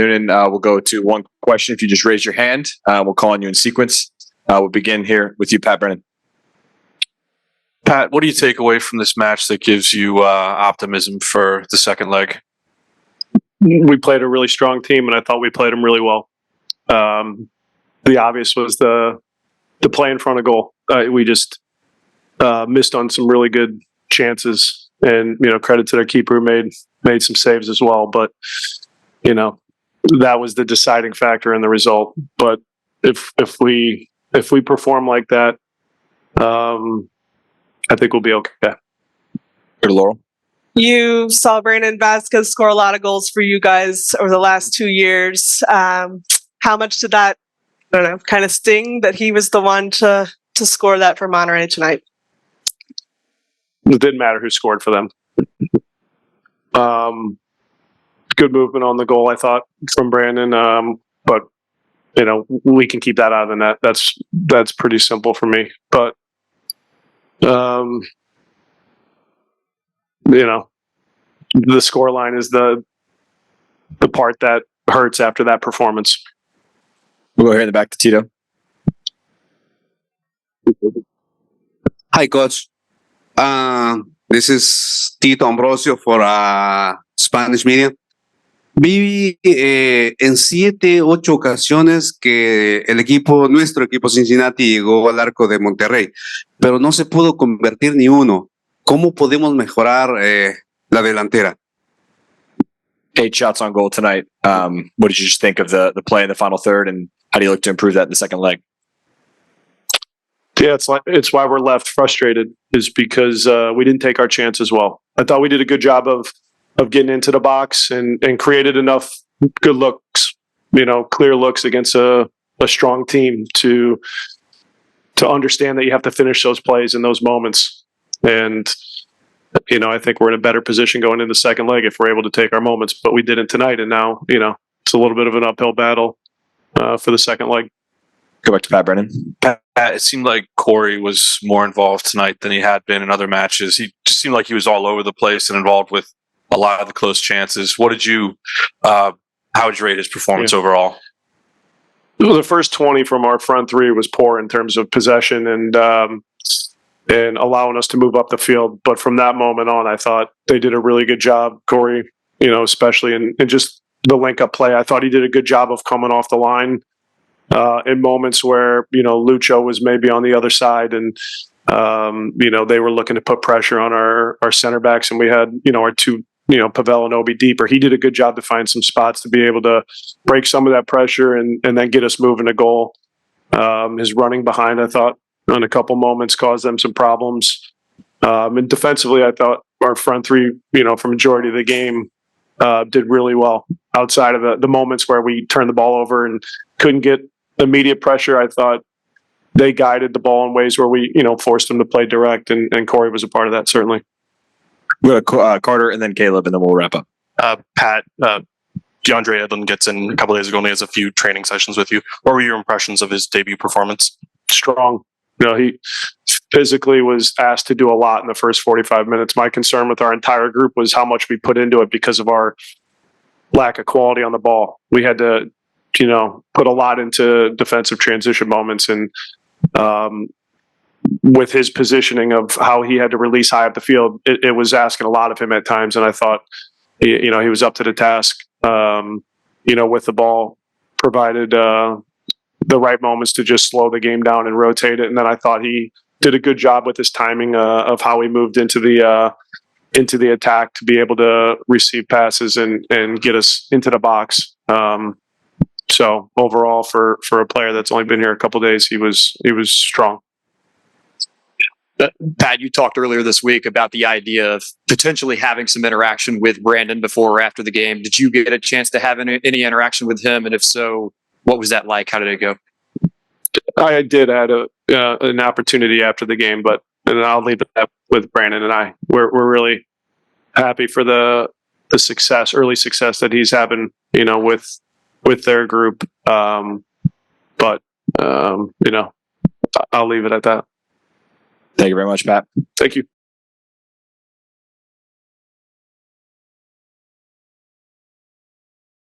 Noonan, we'll go to one question. If you just raise your hand, we'll call on you in sequence. We'll begin here with you, Pat Brennan. Pat, what do you take away from this match that gives you optimism for the second leg? We played a really strong team, and I thought we played them really well. The obvious was the play in front of goal. We just missed on some really good chances, and credit to their keeper who made some saves as well. But that was the deciding factor in the result. But if we perform like that, I think we'll be okay. Good, Laurel. You saw Brandon Vasquez score a lot of goals for you guys over the last 2 years. How much did that, kind of sting that he was the one to score that for Monterey tonight? It didn't matter who scored for them. Good movement on the goal, I thought, from Brandon. But we can keep that out of the net. That's pretty simple for me. But the scoreline is the part that hurts after that performance. We'll go here in the back to Tito. Hi, Coach. This is Tito Ambrosio for Spanish Media. Vi en 7, 8 ocasiones que nuestro equipo Cincinnati llegó al arco de Monterrey, pero no se pudo convertir ni uno. ¿Cómo podemos mejorar la delantera? 8 shots on goal tonight. What did you just think of the play in the final third, and how do you look to improve that in the second leg? Yeah, it's why we're left frustrated, is because we didn't take our chances well. I thought we did a good job of getting into the box and created enough good looks, clear looks against a strong team to understand that you have to finish those plays in those moments. And, I think we're in a better position going into the second leg if we're able to take our moments, but we didn't tonight. And now, it's a little bit of an uphill battle for the second leg. Go back to Pat Brennan. Pat, it seemed like Corey was more involved tonight than he had been in other matches. He just seemed like he was all over the place and involved with a lot of the close chances. How would you rate his performance overall? Well, the first 20 from our front three was poor in terms of possession and allowing us to move up the field. But from that moment on, I thought they did a really good job. Corey, especially in just the link-up play, I thought he did a good job of coming off the line in moments where, Lucho was maybe on the other side and, they were looking to put pressure on our center backs, and we had, our two, Pavel and Obi deeper. He did a good job to find some spots to be able to break some of that pressure and then get us moving to goal. His running behind, I thought, on a couple moments caused them some problems. And defensively, I thought our front three, for majority of the game, did really well. Outside of the moments where we turned the ball over and couldn't get immediate pressure, I thought they guided the ball in ways where we, forced them to play direct, and Corey was a part of that, certainly. We'll go to Carter and then Caleb, and then we'll wrap up. Pat, DeAndre Edlin gets in a couple days ago and he has a few training sessions with you. What were your impressions of his debut performance? Strong. He physically was asked to do a lot in the first 45 minutes. My concern with our entire group was how much we put into it because of our lack of quality on the ball. We had to, put a lot into defensive transition moments, and with his positioning of how he had to release high up the field, it was asking a lot of him at times. And I thought, he was up to the task, with the ball, provided the right moments to just slow the game down and rotate it. And then I thought he did a good job with his timing of how he moved into the attack to be able to receive passes and get us into the box. So overall, for a player that's only been here a couple of days, he was strong. Pat, you talked earlier this week about the idea of potentially having some interaction with Brandon before or after the game. Did you get a chance to have any interaction with him? And if so, what was that like? How did it go? I did have an opportunity after the game, but I'll leave it with Brandon and I. We're really happy for the early success that he's having, with their group. But I'll leave it at that. Thank you very much, Pat. Thank you.